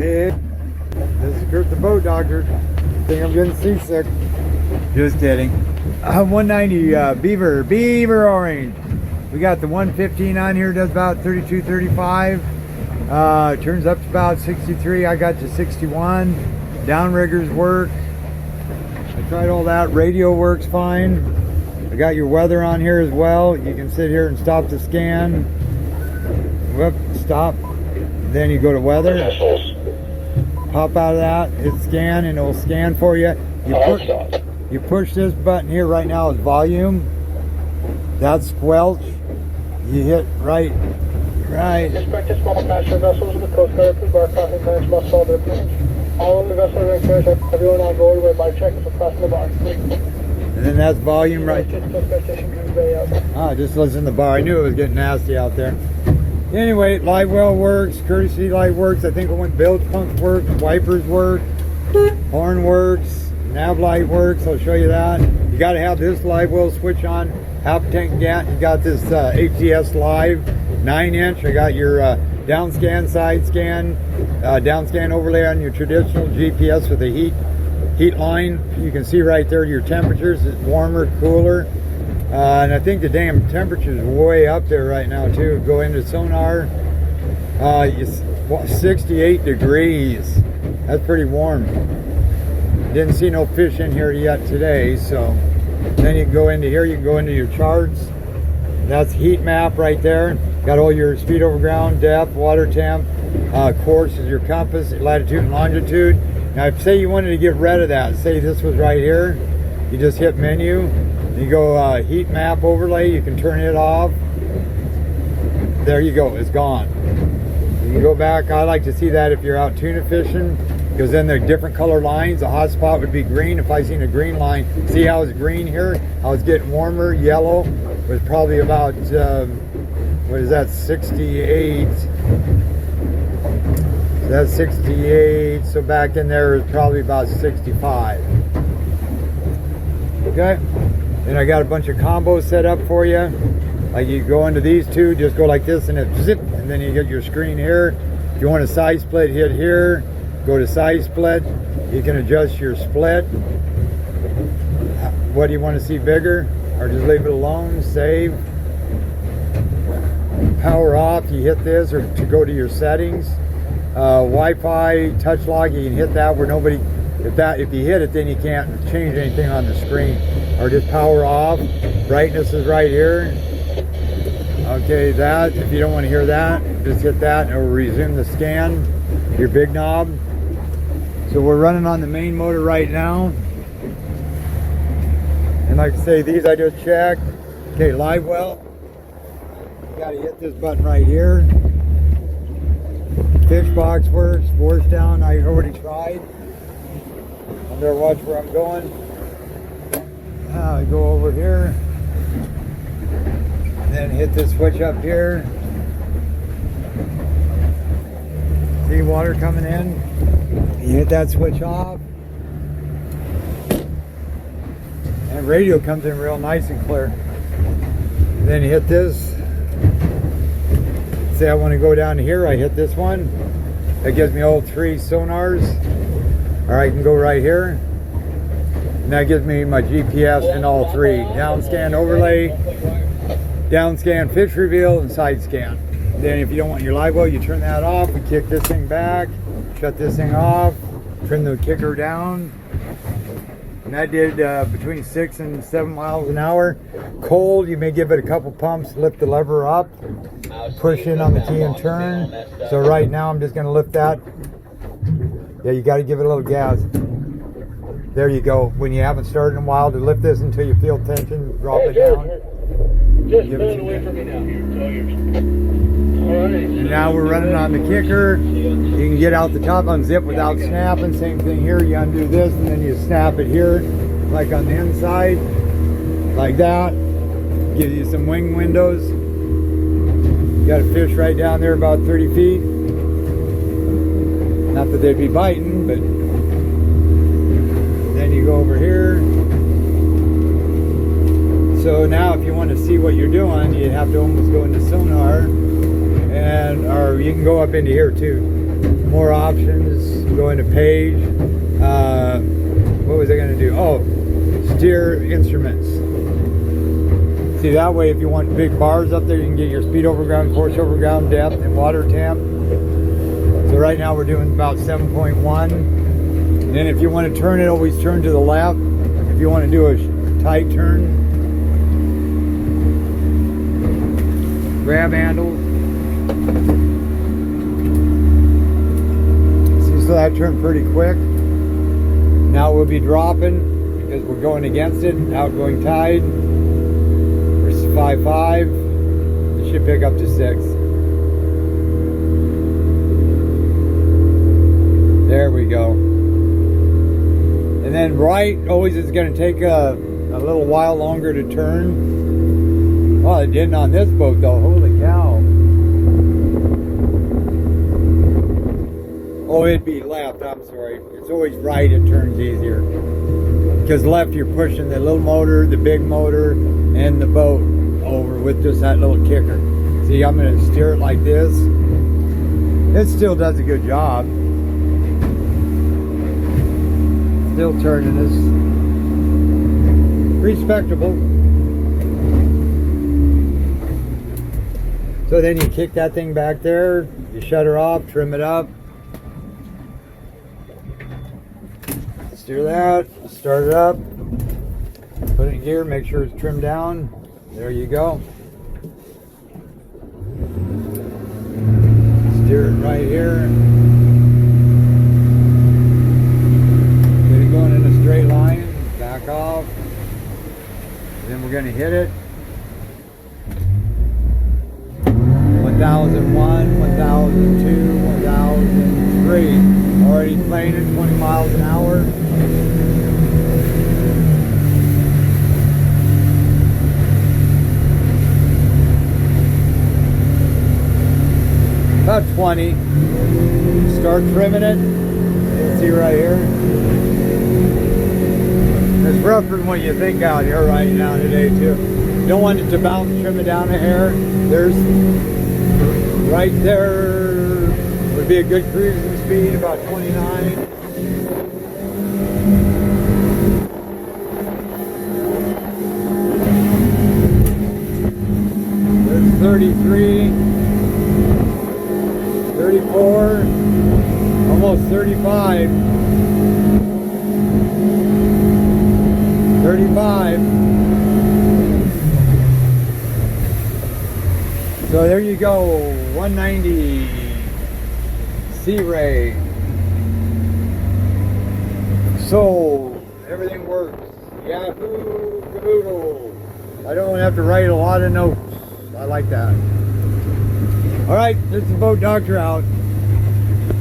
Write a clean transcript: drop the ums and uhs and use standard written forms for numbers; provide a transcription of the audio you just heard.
Hey, this is Kurt the boat doctor. Think I'm getting seasick. Just kidding. 190 beaver orange. We got the 115 on here, does about 32, 35. Turns up to about 63. I got to 61. Downriggers work. I tried all that. Radio works fine. I got your weather on here as well. You can sit here and stop the scan. Whoop, stop. Then you go to weather. Pop out of that, hit scan, and it will scan for you. You push this button here right now is volume. That's squelch. You hit right. Inspected small passenger vessels in the Coast Guard approved bar crossing plans must follow their plans. All of the vessel repairs have everyone on board whereby check is across the bar. And then that's volume right. Just listen to the bar. I knew it was getting nasty out there. Anyway, live well works, courtesy light works. I think it went bilge pumps work, wipers work, horn works, nav light works. I'll show you that. You got to have this live well switch on. Half tank gas. You got this ATS live 9-inch. I got your down scan, side scan, down scan overlay on your traditional GPS with a heat line. You can see right there your temperatures. It's warmer, cooler. And I think the damn temperature is way up there right now too. Go into sonar, it's 68 degrees. That's pretty warm. Didn't see no fish in here yet today. So then you can go into here, you can go into your charts. That's heat map right there. Got all your speed over ground, depth, water temp, course is your compass, latitude and longitude. Now if say you wanted to get rid of that, say this was right here, you just hit menu. You go heat map overlay, you can turn it off. There you go, it's gone. You can go back. I like to see that if you're out tuna fishing, because then they're different color lines. The hot spot would be green. If I seen a green line, see how it's green here? How it's getting warmer. Yellow was probably about, what is that, 68. That's 68, so back in there is probably about 65. Okay. Then I got a bunch of combos set up for you. Like you go into these two, just go like this and it zip, and then you get your screen here. If you want a size split, hit here. Go to size split. You can adjust your split. What do you want to see bigger? Or just leave it alone, save. Power off, you hit this, or to go to your settings. Wi-Fi, touch log, you can hit that where nobody, if you hit it, then you can't change anything on the screen. Or just power off. Brightness is right here. Okay, that, if you don't want to hear that, just hit that and it will resume the scan. Your big knob. So we're running on the main motor right now. And like I say, these I just checked. Okay, live well. You gotta hit this button right here. Fish box works, force down, I already tried. I'm there, watch where I'm going. Now I go over here, and then hit this switch up here. See water coming in. You hit that switch off, and radio comes in real nice and clear. And then you hit this. Say I want to go down to here, I hit this one. That gives me all 3 sonars. Or I can go right here. And that gives me my GPS in all 3. Down scan overlay, down scan fish reveal, and side scan. Then if you don't want your live well, you turn that off. We kick this thing back, shut this thing off, trim the kicker down. And that did between 6 and 7 miles an hour. Cold, you may give it a couple pumps, lift the lever up, push in on the key and turn. So right now I'm just going to lift that. Yeah, you got to give it a little gas. There you go. When you haven't started in a while, to lift this until you feel tension, drop it down. Just pull it away from me now. Here, it's all yours. All right. And now we're running on the kicker. You can get out the top, unzip without snapping. Same thing here. You undo this and then you snap it here, like on the inside, like that. Gives you some wing windows. You got a fish right down there about 30 feet. Not that they'd be biting, but then you go over here. So now if you want to see what you're doing, you have to almost go into sonar, and or you can go up into here too. more options. Go into page. What was I going to do? Oh, steer instruments. See, that way if you want big bars up there, you can get your speed over ground, course over ground, depth, and water temp. So right now we're doing about 7.1. And then if you want to turn it, always turn to the left. If you want to do a tight turn, grab handle. See, so that turned pretty quick. Now we'll be dropping because we're going against it. Outgoing tide. We're 5.5. It should pick up to 6. There we go. And then right always is going to take a little while longer to turn. Well, it didn't on this boat though. Holy cow. Oh, it'd be left. I'm sorry. It's always right. It turns easier. Because left, you're pushing the little motor, the big motor, and the boat over with just that little kicker. See, I'm going to steer it like this. It still does a good job. Still turning us. Respectable. So then you kick that thing back there, you shut her off, trim it up. Steer that, start it up, put it in gear, make sure it's trimmed down. There you go. Steer it right here. Get it going in a straight line, back off. And then we're going to hit it. 1001, 1002, 1003. Already playing at 20 miles an hour. About 20. Start trimming it. You'll see right here. It's rougher than what you think out here right now today too. You don't want it to bounce, trim it down a hair. There's right there would be a good cruising speed, about 29. There's 33, 34, almost 35, 35. So there you go, 190 Sea Ray. So everything works. Yahoo caboodle. I don't have to write a lot of notes. I like that. All right, this is the Boat Doctor out.